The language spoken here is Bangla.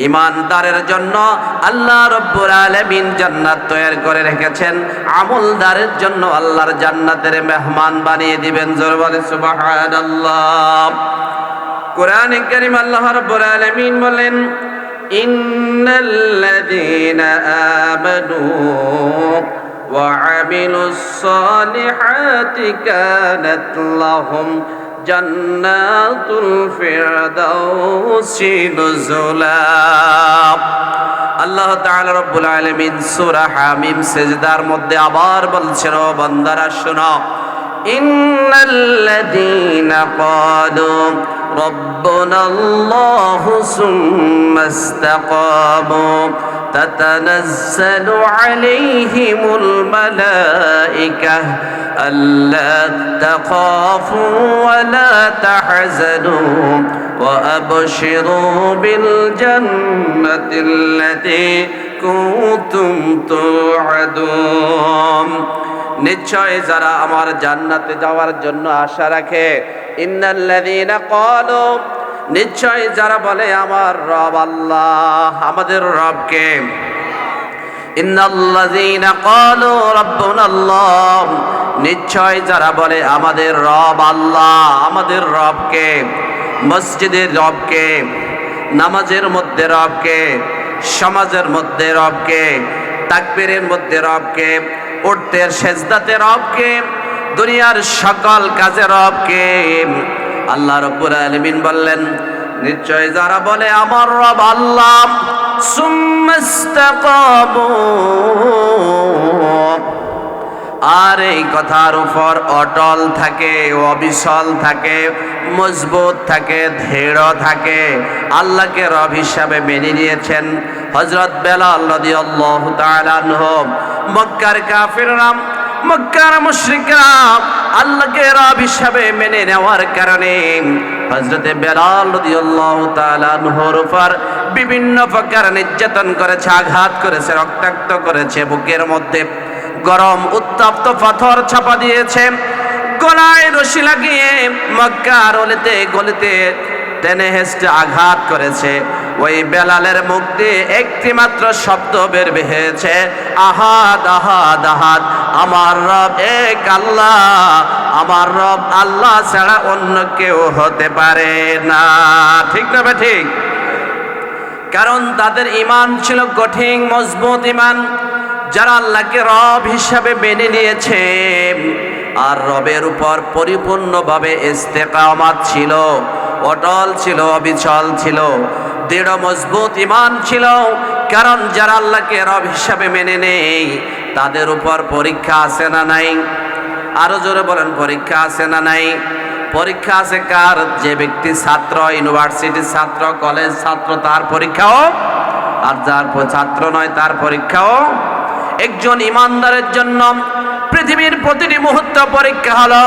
ইমানদারের জন্য আল্লাহ রাব্বুল আলামিন জান্নাত তৈরি করে রেখেছেন, আমলদারের জন্য আল্লাহর জান্নাতের মেহমান বানিয়ে দিবেন। জোরে বলে সুবহানাল্লাহ। কোরআনে কারীম আল্লাহ রাব্বুল আলামিন বলেন, ইন্নাল্লাযীনা আমানু ওয়া আমিলুস সালিহাতি কানাত লাহুম জান্নাতুল ফিরদাউসি নুজুলা। আল্লাহ তাআলা রব্বুল আলামিন সূরা হামিম সিজদার মধ্যে আবার বলছেন, ও বান্দারা শোনো, ইন্নাল্লাযীনা ক্বালু রাব্বুনাল্লাহু সুম্মা ইসতাকামু তাতানাজ্জালু আলাইহিমুল মালাইকাহ আল্লা তাখাফু ওয়া লা তাহজানু ওয়া আবশিরু বিল জান্নাতিল্লাতী কুনতুম তুআদুন। নিশ্চয় যারা আমার জান্নাতে যাওয়ার জন্য আশা রাখে, ইন্নাল্লাযীনা ক্বালু, নিশ্চয় যারা বলে আমার রব আল্লাহ, আমাদের রবকে, ইন্নাল্লাযীনা ক্বালু রাব্বুনাল্লাহ, নিশ্চয় যারা বলে আমাদের রব আল্লাহ, আমাদের রবকে, মসজিদের রবকে, নামাজের মধ্যে রবকে, সমাজের মধ্যে রবকে, তাকবীরের মধ্যে রবকে, উঠতে সেজদাতে রবকে, দুনিয়ার সকল কাজে রবকে। আল্লাহ রাব্বুল আলামিন বললেন, নিশ্চয় যারা বলে আমার রব আল্লাহ, সুম্মা ইসতাকামু, আর এই কথার উপর অটল থাকে, অবিচল থাকে, মজবুত থাকে, দৃঢ় থাকে, আল্লাহকে রব হিসাবে মেনে নিয়েছেন। হযরত বেলাল রাদিয়াল্লাহু তাআলা আনহু, মক্কার কাফিররা, মক্কার মুশরিকরা আল্লাহকে রব হিসাবে মেনে নেওয়ার কারণে হযরতে বেলাল রাদিয়াল্লাহু তাআলা আনহুর উপর বিভিন্ন প্রকার নির্যাতন করেছে, আঘাত করেছে, রক্তাক্ত করেছে, বুকের মধ্যে গরম উত্তপ্ত পাথর চাপা দিয়েছে, গলায় রশি লাগিয়ে মক্কার অলিতে গলিতে টেনে হেঁচড়ে আঘাত করেছে। ওই বেলালের মুখ দিয়ে একটি মাত্র শব্দ বের হয়েছে, আহাদ আহাদ আহাদ, আমার রব এক আল্লাহ, আমার রব আল্লাহ ছাড়া অন্য কেউ হতে পারে না। ঠিক না বে ঠিক? কারণ তাদের ঈমান ছিল কঠিন মজবুত ঈমান, যারা আল্লাহকে রব হিসাবে মেনে নিয়েছে আর রবের উপর পরিপূর্ণভাবে ইস্তেকামাত ছিল, অটল ছিল, অবিচল ছিল, দৃঢ় মজবুত ঈমান ছিল। কারণ যারা আল্লাহকে রব হিসাবে মেনে নেয় তাদের উপর পরীক্ষা আছে না নাই? আরো জোরে বলেন, পরীক্ষা আছে না নাই? পরীক্ষা আছে কার? যে ব্যক্তি ছাত্র, ইউনিভার্সিটির ছাত্র, কলেজ ছাত্র, তার পরীক্ষাও, আর যার ছাত্র নয় তার পরীক্ষাও। একজন ইমানদারের জন্য পৃথিবীর প্রতিটি মুহূর্ত পরীক্ষা হলো।